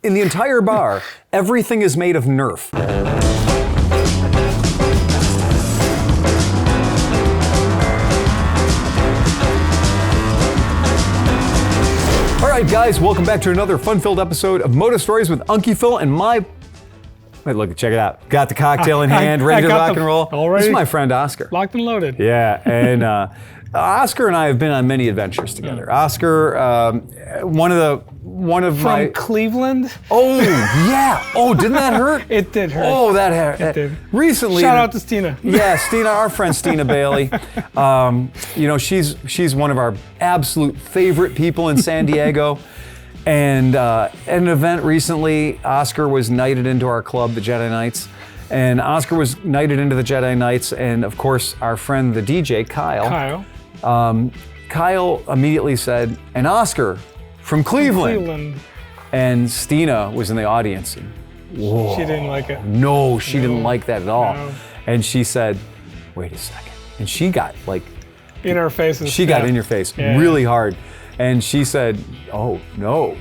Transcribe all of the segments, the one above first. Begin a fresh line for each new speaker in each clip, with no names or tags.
In the entire bar, everything is made of Nerf. All right, guys, welcome back to another fun-filled episode of Moto Stories with Unkie Phil and my... Wait, look, check it out. Got the cocktail in hand, ready to rock and roll.
Already?
This is my friend Oscar.
Locked and loaded.
Yeah, and Oscar and I have been on many adventures together. Oscar, one of my...
From Cleveland?
Oh, yeah. Oh, didn't that hurt?
It did hurt.
Oh, that hurt.
It did.
Recently...
Shout out to Stina.
Yeah, Stina, our friend Stina Bailey. You know, she's one of our absolute favorite people in San Diego. And at an event recently, Oscar was knighted into our club, the Jedi Knights. And Oscar was knighted into the Jedi Knights. And of course, our friend, the DJ, Kyle. Kyle immediately said, and Oscar from Cleveland. And Stina was in the audience. And, whoa.
She didn't like it.
No, she didn't like that at all.
No.
And she said, wait a second. And she got like...
In her face.
She got in your face really hard. And she said, oh, no.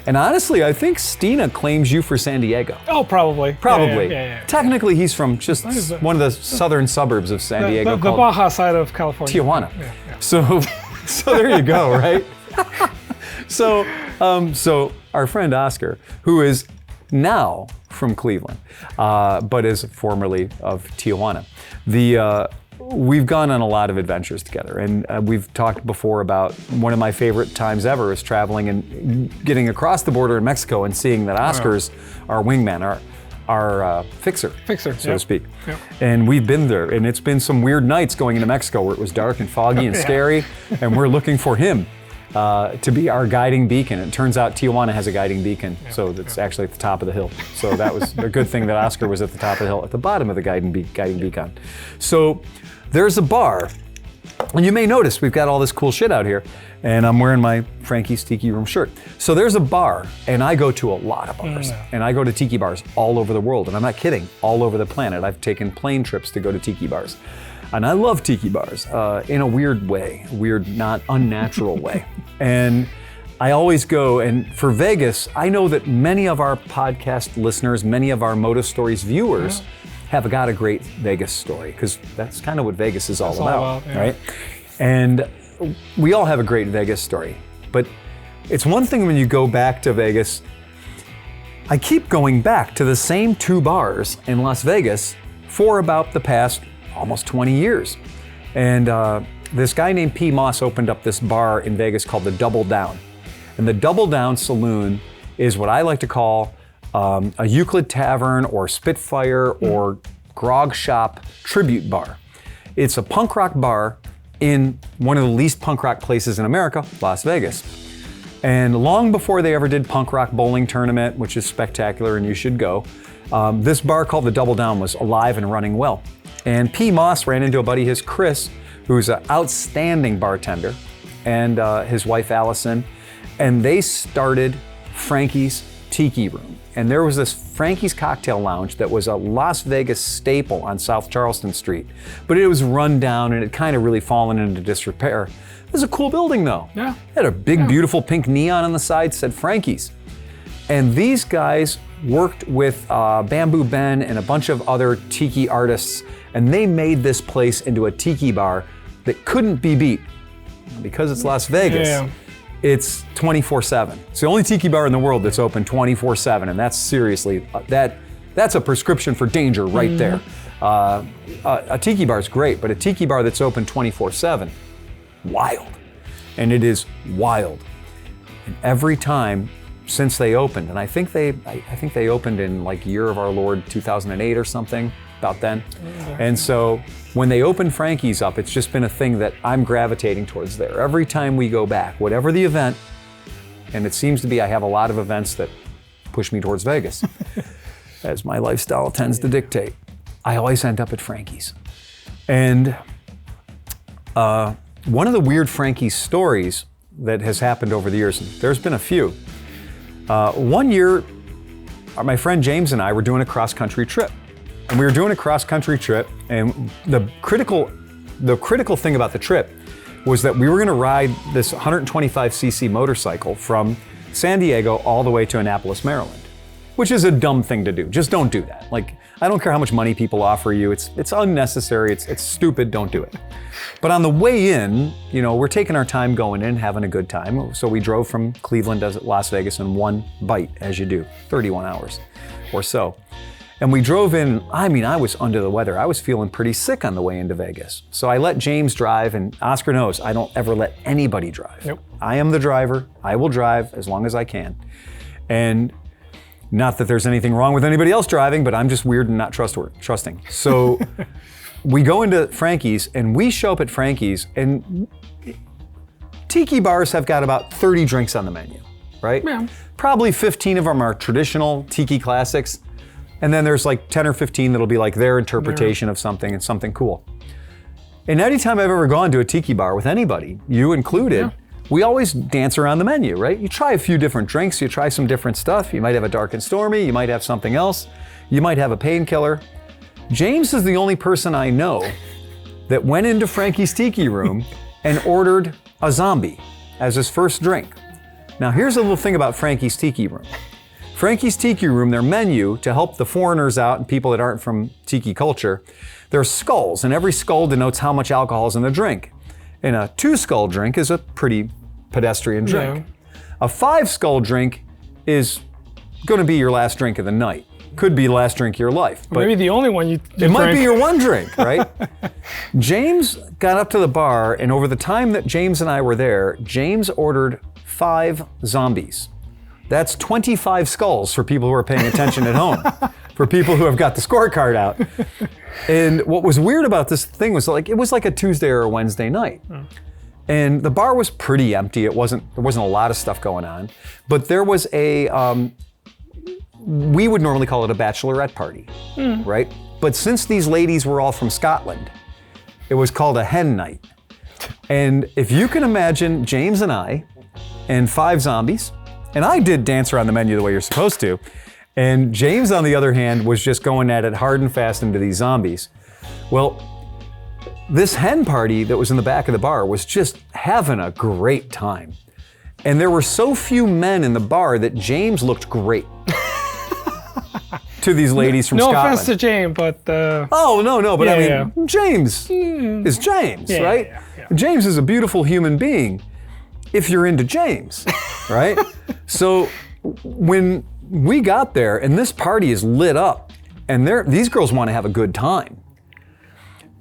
And honestly, I think Stina claims you for San Diego.
Oh, probably.
Probably.
Yeah.
Technically, he's from just one of the southern suburbs of San Diego.
The Baja side of California.
Tijuana.
Yeah.
So there you go, right? So our friend Oscar, who is now from Cleveland, but is formerly of Tijuana, we've gone on a lot of adventures together, and we've talked before about one of my favorite times ever is traveling and getting across the border in Mexico and seeing that Oscar's our wingman, our fixer, so to speak.
Yep.
And we've been there, and it's been some weird nights going into Mexico where it was dark and foggy and scary, and we're looking for him to be our guiding beacon. It turns out Tijuana has a guiding beacon, so it's actually at the top of the hill. So that was a good thing that Oscar was at the top of the hill, at the bottom of the guiding beacon. So there's a bar, and you may notice we've got all this cool shit out here, and I'm wearing my Frankie's Tiki Room shirt. So there's a bar, and I go to a lot of bars, and I go to tiki bars all over the world, and I'm not kidding, all over the planet. I've taken plane trips to go to tiki bars. And I love tiki bars in a weird way, not unnatural way. And I always go, and for Vegas, I know that many of our podcast listeners, many of our Moto Stories viewers have got a great Vegas story, because that's kind of what Vegas is all about, right? And we all have a great Vegas story, but it's one thing when you go back to Vegas. I keep going back to the same two bars in Las Vegas for about the past almost 20 years. And this guy named P. Moss opened up this bar in Vegas called the Double Down. And the Double Down Saloon is what I like to call a Euclid Tavern or Spitfire or Grog Shop tribute bar. It's a punk rock bar in one of the least punk rock places in America, Las Vegas. And long before they ever did Punk Rock Bowling Tournament, which is spectacular and you should go, this bar called the Double Down was alive and running well. And P. Moss ran into a buddy, his Chris, who's an outstanding bartender, and his wife Allison, and they started Frankie's Tiki Room. And there was this Frankie's Cocktail Lounge that was a Las Vegas staple on South Charleston Street, but it was run down and it kind of really fallen into disrepair. It was a cool building though.
Yeah.
It had a big, beautiful pink neon on the side, said Frankie's. And these guys worked with Bamboo Ben and a bunch of other tiki artists, and they made this place into a tiki bar that couldn't be beat. Because it's Las Vegas, it's 24/7. It's the only tiki bar in the world that's open 24/7, and that's seriously, that's a prescription for danger right there. A tiki bar is great, but a tiki bar that's open 24/7, wild. And it is wild. And every time since they opened, and I think they opened in like year of our Lord 2008 or something, about then. And so when they opened Frankie's up, it's just been a thing that I'm gravitating towards there. Every time we go back, whatever the event, and it seems to be I have a lot of events that push me towards Vegas, as my lifestyle tends to dictate. I always end up at Frankie's. And one of the weird Frankie's stories that has happened over the years, and there's been a few. One year, my friend James and I were doing a cross-country trip. And we were doing a cross-country trip, and the critical thing about the trip was that we were going to ride this 125cc motorcycle from San Diego all the way to Annapolis, Maryland, which is a dumb thing to do. Just don't do that. Like, I don't care how much money people offer you. It's unnecessary. It's stupid. Don't do it. But on the way in, you know, we're taking our time going in, having a good time. So we drove from Cleveland to Las Vegas in one bite, as you do, 31 hours or so. And we drove in, I mean, I was under the weather. I was feeling pretty sick on the way into Vegas. So I let James drive, and Oscar knows I don't ever let anybody drive.
Nope.
I am the driver. I will drive as long as I can. And not that there's anything wrong with anybody else driving, but I'm just weird and not trusting. So we go into Frankie's, and we show up at Frankie's, and tiki bars have got about 30 drinks on the menu, right?
Yeah.
Probably 15 of them are traditional tiki classics. And then there's like 10 or 15 that'll be like their interpretation of something and something cool. And anytime I've ever gone to a tiki bar with anybody, you included, we always dance around the menu, right? You try a few different drinks, you try some different stuff. You might have a dark and stormy, you might have something else, you might have a painkiller. James is the only person I know that went into Frankie's Tiki Room and ordered a zombie as his first drink. Now here's a little thing about Frankie's Tiki Room. Frankie's Tiki Room, their menu, to help the foreigners out and people that aren't from tiki culture, there's skulls, and every skull denotes how much alcohol is in the drink. And a 2-skull drink is a pretty pedestrian drink. Yeah. A 5-skull drink is going to be your last drink of the night. Could be the last drink of your life. But
maybe the only one you
it might be your one drink, right? James got up to the bar, and over the time that James and I were there, James ordered 5 zombies. That's 25 skulls for people who are paying attention at home, for people who have got the scorecard out. And what was weird about this thing was like, it was like a Tuesday or a Wednesday night. And the bar was pretty empty. There wasn't a lot of stuff going on, but there was a, we would normally call it a bachelorette party, right? But since these ladies were all from Scotland, it was called a hen night. And if you can imagine James and I and 5 zombies, and I did dance around the menu the way you're supposed to. And James, on the other hand, was just going at it hard and fast into these zombies. Well, this hen party that was in the back of the bar was just having a great time. And there were so few men in the bar that James looked great to these ladies from Scotland.
No offense to James, but...
Oh, no, but I mean, James is James, right? Yeah. James is a beautiful human being. If you're into James, right? So when we got there and this party is lit up and these girls want to have a good time.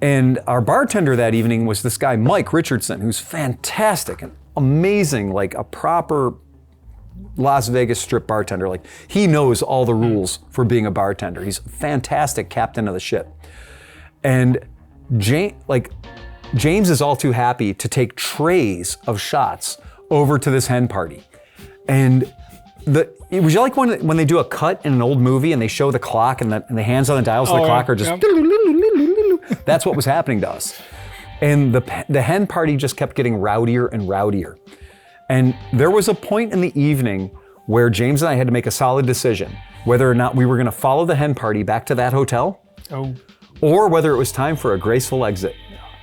And our bartender that evening was this guy, Mike Richardson, who's fantastic and amazing, like a proper Las Vegas strip bartender. Like he knows all the rules for being a bartender. He's a fantastic captain of the ship. And James is all too happy to take trays of shots over to this hen party. And it was like when they do a cut in an old movie and they show the clock and the hands on the dials of the clock are just... That's what was happening to us. And the hen party just kept getting rowdier and rowdier. And there was a point in the evening where James and I had to make a solid decision whether or not we were going to follow the hen party back to that hotel or whether it was time for a graceful exit.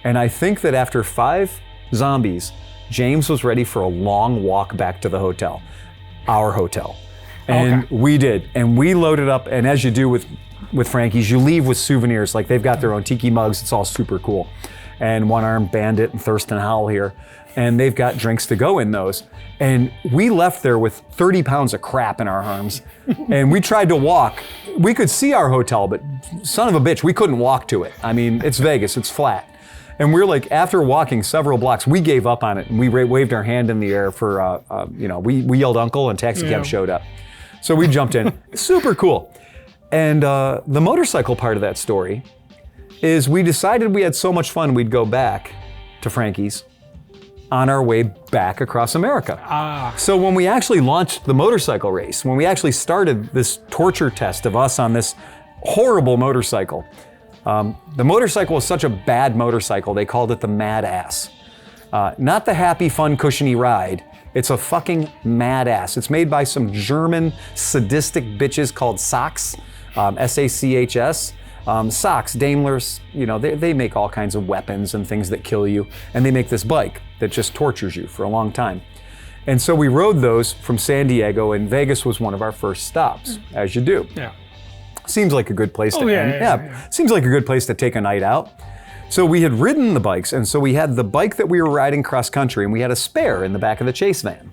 And I think that after 5 zombies, James was ready for a long walk back to the hotel, our hotel. And we did. And we loaded up, and as you do with Frankie's, you leave with souvenirs. Like they've got their own tiki mugs. It's all super cool. And One Armed Bandit and Thirst and Howl here. And they've got drinks to go in those. And we left there with 30 pounds of crap in our arms. And we tried to walk. We could see our hotel, but son of a bitch, we couldn't walk to it. I mean, it's Vegas, it's flat. And we're like, after walking several blocks, we gave up on it and we waved our hand in the air for, we yelled uncle and taxi cab showed up. So we jumped in. Super cool. And the motorcycle part of that story is we decided we had so much fun we'd go back to Frankie's on our way back across America. So when we actually launched the motorcycle race, when we actually started this torture test of us on this horrible motorcycle, the motorcycle was such a bad motorcycle, they called it the Mad Ass. Not the happy, fun, cushiony ride. It's a fucking Mad Ass. It's made by some German sadistic bitches called Sachs, S-A-C-H-S. Sachs, Daimlers, they make all kinds of weapons and things that kill you. And they make this bike that just tortures you for a long time. And so we rode those from San Diego, and Vegas was one of our first stops, as you do.
Yeah.
Seems like a good place to end.
Yeah.
Seems like a good place to take a night out. So we had ridden the bikes, and so we had the bike that we were riding cross country, and we had a spare in the back of the chase van.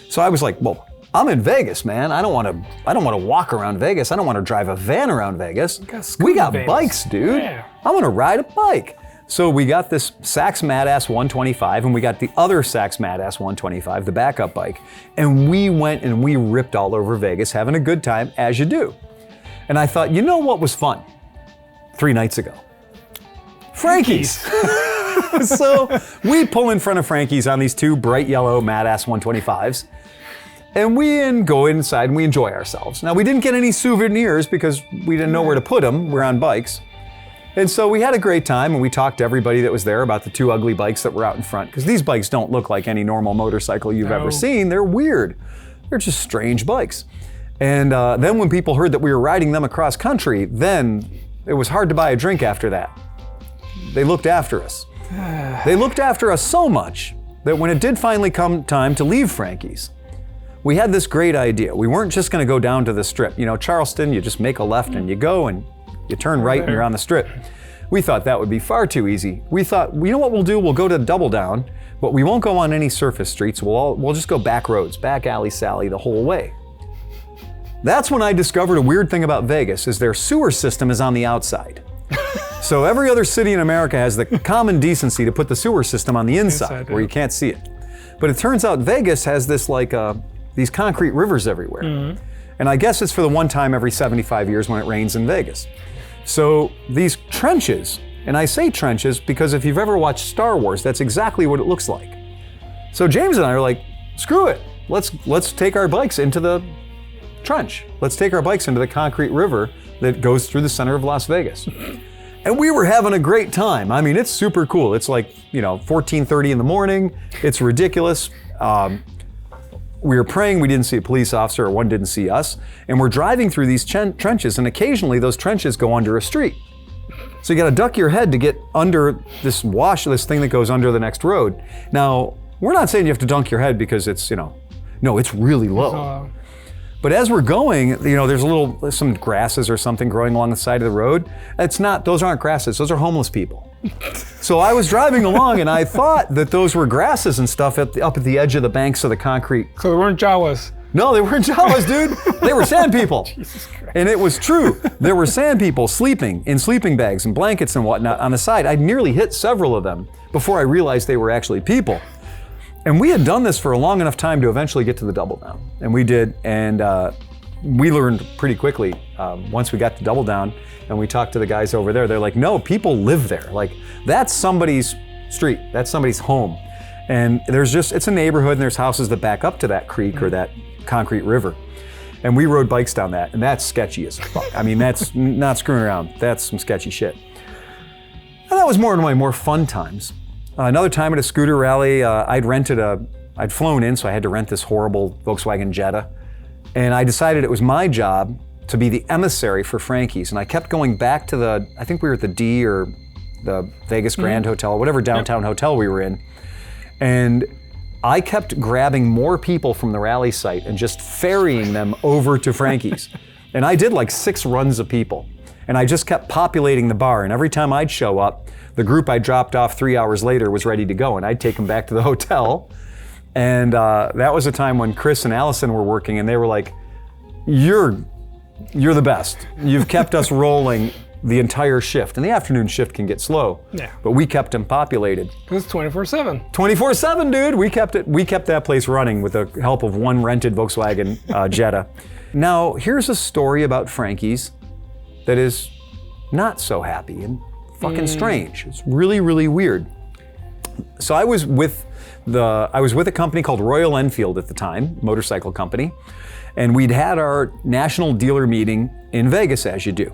So I was like, well, I'm in Vegas, man. I don't want to walk around Vegas. I don't want to drive a van around Vegas. We got bikes, dude.
Yeah.
I want to ride a bike. So we got this Sachs Madass 125, and we got the other Sachs Madass 125, the backup bike, and we went and we ripped all over Vegas, having a good time, as you do. And I thought, you know what was fun? 3 nights ago. Frankie's. So we pull in front of Frankie's on these 2 bright yellow Madass 125s, and we go inside and we enjoy ourselves. Now, we didn't get any souvenirs because we didn't know where to put them. We're on bikes. And so we had a great time, and we talked to everybody that was there about the 2 ugly bikes that were out in front, because these bikes don't look like any normal motorcycle you've ever seen. They're weird. They're just strange bikes. And then when people heard that we were riding them across country, then it was hard to buy a drink after that. They looked after us. They looked after us so much that when it did finally come time to leave Frankie's, we had this great idea. We weren't just going to go down to the strip. You know, Charleston, you just make a left and you go, and you turn right and you're on the strip. We thought that would be far too easy. We thought, you know what we'll do? We'll go to Double Down, but we won't go on any surface streets. We'll just go back roads, back alley Sally the whole way. That's when I discovered a weird thing about Vegas, is their sewer system is on the outside. So every other city in America has the common decency to put the sewer system on the inside where you can't see it. But it turns out Vegas has this these concrete rivers everywhere. Mm-hmm. And I guess it's for the one time every 75 years when it rains in Vegas. So these trenches, and I say trenches because if you've ever watched Star Wars, that's exactly what it looks like. So James and I are like, screw it. Let's take our bikes into the trench. Let's take our bikes into the concrete river that goes through the center of Las Vegas. And we were having a great time. I mean, it's super cool. It's like, 14:30 in the morning. It's ridiculous. We were praying we didn't see a police officer, or one didn't see us. And we're driving through these trenches, and occasionally those trenches go under a street. So you gotta duck your head to get under this thing that goes under the next road. Now, we're not saying you have to dunk your head because it's, no, it's really low. But as we're going, there's some grasses or something growing along the side of the road. Those aren't grasses, those are homeless people. So I was driving along and I thought that those were grasses and stuff up at the edge of the banks of the concrete.
So they weren't Jawas?
No, they weren't Jawas, dude. They were sand people.
Jesus Christ.
And it was true. There were sand people sleeping in sleeping bags and blankets and whatnot on the side. I nearly hit several of them before I realized they were actually people. And we had done this for a long enough time to eventually get to the Double Down. And we did, and we learned pretty quickly once we got to Double Down and we talked to the guys over there. They're like, no, people live there. Like, that's somebody's street, that's somebody's home. And it's a neighborhood, and there's houses that back up to that creek or that concrete river. And we rode bikes down that, and that's sketchy as fuck. I mean, that's not screwing around. That's some sketchy shit. And that was one of my more fun times. Another time at a scooter rally, I'd flown in, so I had to rent this horrible Volkswagen Jetta. And I decided it was my job to be the emissary for Frankie's. And I kept going back to I think we were at the D or the Vegas Grand Hotel, whatever downtown hotel we were in. And I kept grabbing more people from the rally site and just ferrying them over to Frankie's. And I did like 6 runs of people. And I just kept populating the bar. And every time I'd show up, the group I dropped off 3 hours later was ready to go. And I'd take them back to the hotel. And that was a time when Chris and Allison were working, and they were like, you're the best. You've kept us rolling the entire shift. And the afternoon shift can get slow. Yeah. But we kept them populated.
Because it's 24/7.
24/7, dude. We kept that place running with the help of one rented Volkswagen Jetta. Now, here's a story about Frankie's that is not so happy and fucking strange. It's really, really weird. So I was with a company called Royal Enfield at the time, motorcycle company, and we'd had our national dealer meeting in Vegas, as you do.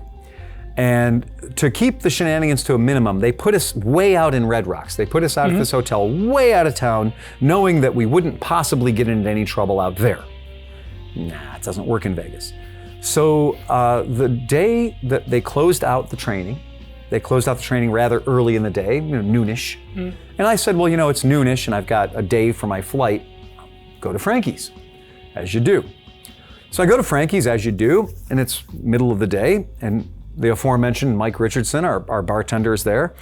And to keep the shenanigans to a minimum, they put us way out in Red Rocks. They put us out at this hotel way out of town, knowing that we wouldn't possibly get into any trouble out there. Nah, it doesn't work in Vegas. So the day that they closed out the training rather early in the day, noonish. And I said, well, it's noonish and I've got a day for my flight. go to Frankie's, as you do. So I go to Frankie's, as you do, and it's middle of the day, and the aforementioned Mike Richardson, our bartender, is there.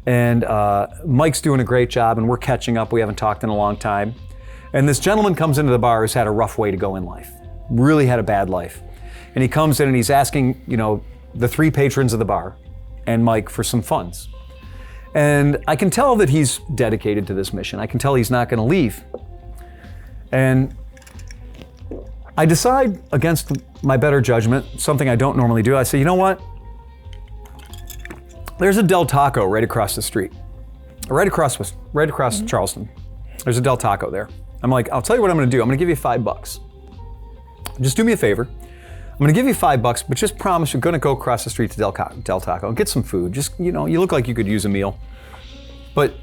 And Mike's doing a great job, and we're catching up. We haven't talked in a long time. And this gentleman comes into the bar who's had a rough way to go in life, really had a bad life. And he comes in and he's asking, the 3 patrons of the bar and Mike for some funds. And I can tell that he's dedicated to this mission. I can tell he's not going to leave. And I decide against my better judgment, something I don't normally do. I say, you know what? There's a Del Taco right across the street, right across Charleston. There's a Del Taco there. I'm like, I'll tell you what I'm going to do. I'm going to give you $5. Just do me a favor. I'm going to give you $5, but just promise you're going to go across the street to Del Taco and get some food. Just, you look like you could use a meal. But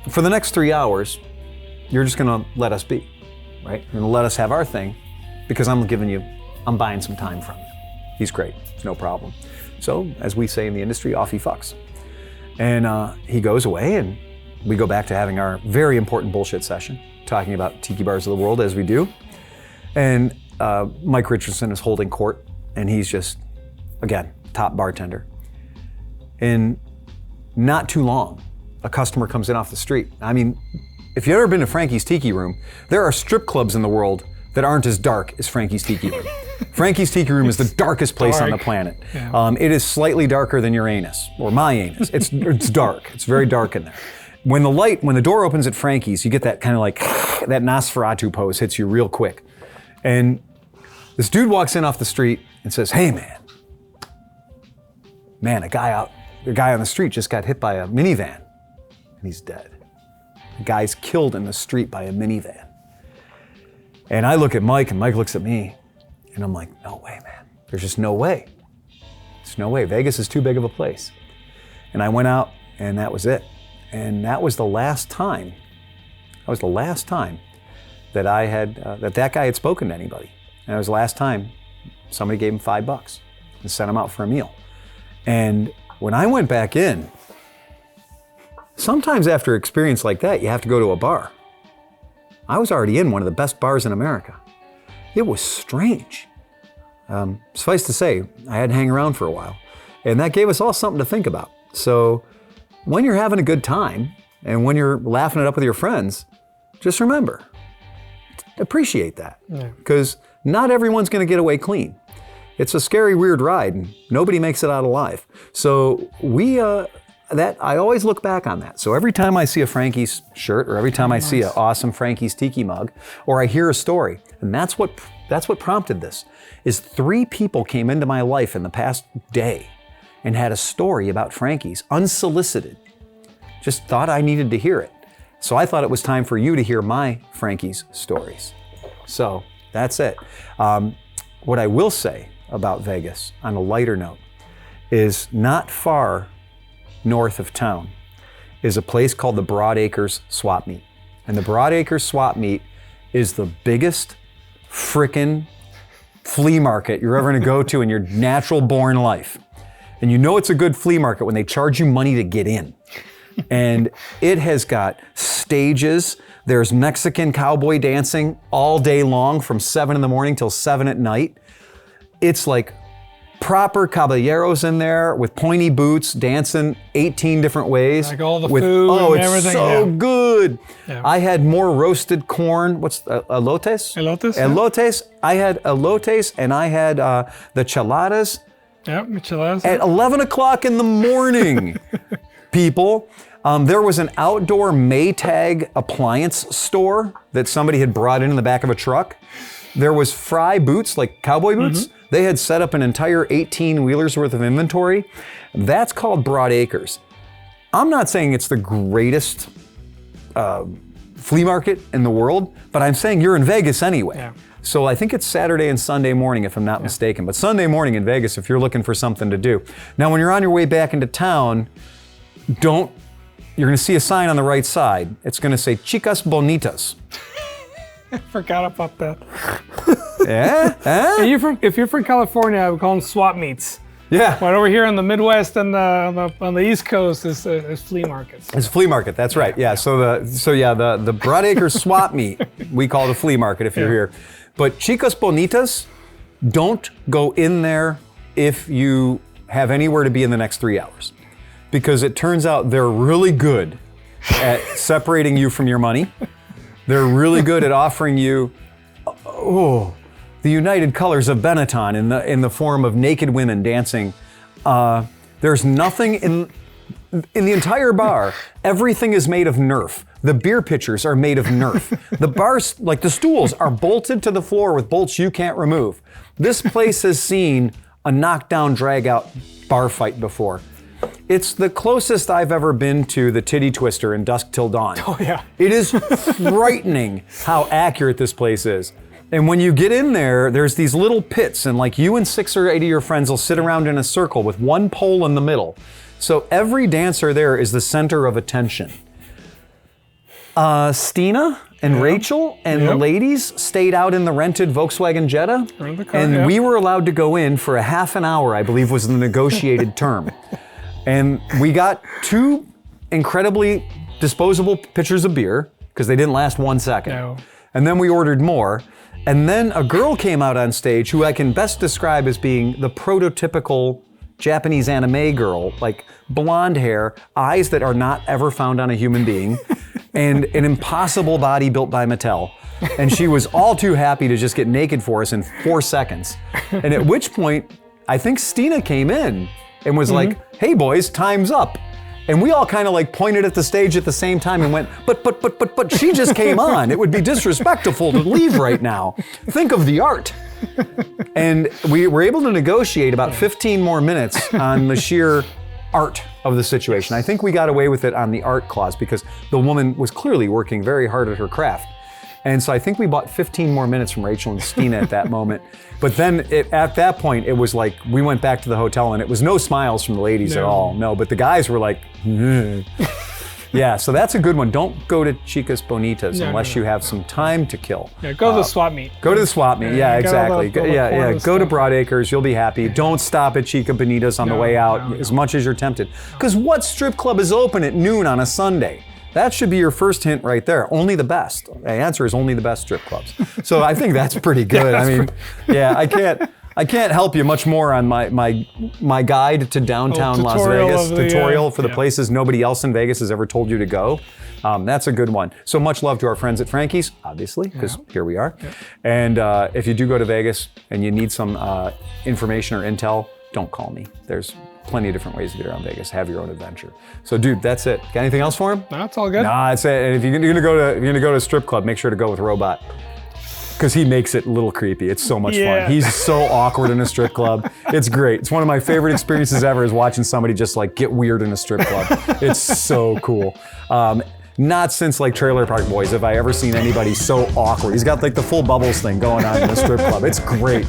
for the next 3 hours, you're just going to let us be, right? You're going to let us have our thing because I'm buying some time from you. He's great. It's no problem. So, as we say in the industry, off he fucks. And he goes away, and we go back to having our very important bullshit session, talking about tiki bars of the world, as we do. And Mike Richardson is holding court, and he's just, again, top bartender. In not too long, a customer comes in off the street. I mean, if you've ever been to Frankie's Tiki Room, there are strip clubs in the world that aren't as dark as Frankie's Tiki Room. Frankie's Tiki Room is the darkest place on the planet. Yeah. It is slightly darker than your anus, or my anus. It's dark. It's very dark in there. When the door opens at Frankie's, you get that kind of like, that Nosferatu pose hits you real quick. And this dude walks in off the street and says, hey man, a guy on the street just got hit by a minivan and he's dead. The guy's killed in the street by a minivan. And I look at Mike and Mike looks at me and I'm like, no way, man. There's just no way. There's no way. Vegas is too big of a place. And I went out and that was it. And that was the last time that I had, that guy had spoken to anybody. And it was the last time somebody gave him $5 and sent him out for a meal. And when I went back in, sometimes after an experience like that, you have to go to a bar. I was already in one of the best bars in America. It was strange. Suffice to say, I had to hang around for a while. And that gave us all something to think about. So when you're having a good time and when you're laughing it up with your friends, just remember, appreciate that. Because not everyone's going to get away clean. It's a scary, weird ride, and nobody makes it out alive. So I always look back on that. So every time I see a Frankie's shirt, or every time I see an awesome Frankie's Tiki mug, or I hear a story, and that's what prompted this, is 3 people came into my life in the past day and had a story about Frankie's, unsolicited. Just thought I needed to hear it. So I thought it was time for you to hear my Frankie's stories. So that's it. What I will say about Vegas, on a lighter note, is not far north of town is a place called the Broadacres Swap Meet. And the Broadacres Swap Meet is the biggest frickin' flea market you're ever gonna go to in your natural born life. And you know it's a good flea market when they charge you money to get in. And it has got stages. There's Mexican cowboy dancing all day long from 7 in the morning till 7 at night. It's like proper caballeros in there with pointy boots dancing 18 different ways.
Like all the food and everything.
Oh, it's so good. Yeah. I had more roasted corn. What's elotes?
Elotes?
Elotes. Yeah. I had elotes and I had the cheladas.
Yep, micheladas.
At 11 o'clock in the morning, people. There was an outdoor Maytag appliance store that somebody had brought in the back of a truck. There was Fry boots, like cowboy boots. Mm-hmm. They had set up an entire 18-wheelers worth of inventory. That's called Broadacres. I'm not saying it's the greatest flea market in the world, but I'm saying you're in Vegas anyway. Yeah. So I think it's Saturday and Sunday morning, if I'm not mistaken. But Sunday morning in Vegas, if you're looking for something to do. Now, when you're on your way back into town, you're gonna see a sign on the right side. It's gonna say Chicas Bonitas.
I forgot about that.
Yeah?
If you're from California, I would call them swap meets.
Yeah.
But over here in the Midwest and on the East Coast is flea markets.
It's a flea market. That's right. Yeah. So the Broadacre swap meet we call it a flea market if you're here. But Chicas Bonitas, don't go in there if you have anywhere to be in the next 3 hours, because it turns out they're really good at separating you from your money. They're really good at offering you, the united colors of Benetton in the form of naked women dancing. There's nothing in the entire bar. Everything is made of Nerf. The beer pitchers are made of Nerf. The bars, like the stools, are bolted to the floor with bolts you can't remove. This place has seen a knockdown, drag-out bar fight before. It's the closest I've ever been to the Titty Twister in Dusk Till Dawn.
Oh yeah.
It is frightening how accurate this place is. And when you get in there, there's these little pits, and like you and 6 or 8 of your friends will sit around in a circle with one pole in the middle. So every dancer there is the center of attention. Stina and Rachel and the ladies stayed out in the rented Volkswagen Jetta, and we were allowed to go in for a half an hour, I believe was the negotiated term. And we got 2 incredibly disposable pitchers of beer, because they didn't last 1 second.
No.
And then we ordered more. And then a girl came out on stage who I can best describe as being the prototypical Japanese anime girl, like blonde hair, eyes that are not ever found on a human being, and an impossible body built by Mattel. And she was all too happy to just get naked for us in 4 seconds. And at which point, I think Stina came in and was like, "Hey boys, time's up." And we all kind of like pointed at the stage at the same time and went, but she just came on. It would be disrespectful to leave right now. Think of the art. And we were able to negotiate about 15 more minutes on the sheer art of the situation. I think we got away with it on the art clause because the woman was clearly working very hard at her craft. And so I think we bought 15 more minutes from Rachel and Stina at that moment. But then at that point, it was like we went back to the hotel and it was no smiles from the ladies at all. No, but the guys were like, Yeah, so that's a good one. Don't go to Chicas Bonitas unless you have some time to kill.
Yeah, go to the swap meet.
Go to the swap meet. Yeah, exactly. Go to Broadacres. You'll be happy. Don't stop at Chica Bonitas on the way out as much as you're tempted. Because what strip club is open at noon on a Sunday? That should be your first hint right there. Only the best. The answer is only the best strip clubs. So I think that's pretty good. I can't help you much more on my guide to downtown Las Vegas tutorial for the places nobody else in Vegas has ever told you to go. That's a good one. So much love to our friends at Frankie's, obviously, because here we are. Yeah. And if you do go to Vegas and you need some information or intel, don't call me. There's plenty of different ways to get around Vegas. Have your own adventure. So, dude, that's it. Got anything else for him?
No, it's all good.
Nah, that's it. And if you're gonna go to a strip club, make sure to go with Robot, because he makes it a little creepy. It's so much fun. He's so awkward in a strip club. It's great. It's one of my favorite experiences ever is watching somebody just like get weird in a strip club. It's so cool. Not since like Trailer Park Boys have I ever seen anybody so awkward. He's got like the full bubbles thing going on in the strip club. It's great.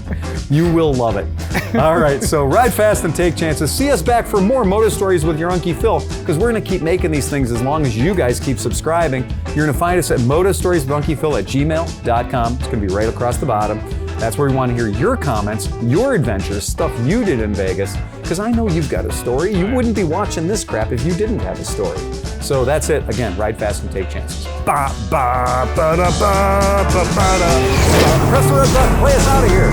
You will love it. All right, so ride fast and take chances. See us back for more Moto Stories with your Unkie Phil, because we're going to keep making these things as long as you guys keep subscribing. You're going to find us at motostorieswithUnkiePhil@gmail.com. It's going to be right across the bottom. That's where we want to hear your comments, your adventures, stuff you did in Vegas, because I know you've got a story. You wouldn't be watching this crap if you didn't have a story. So that's it. Again, ride fast and take chances. Press the red button. Play us out of here.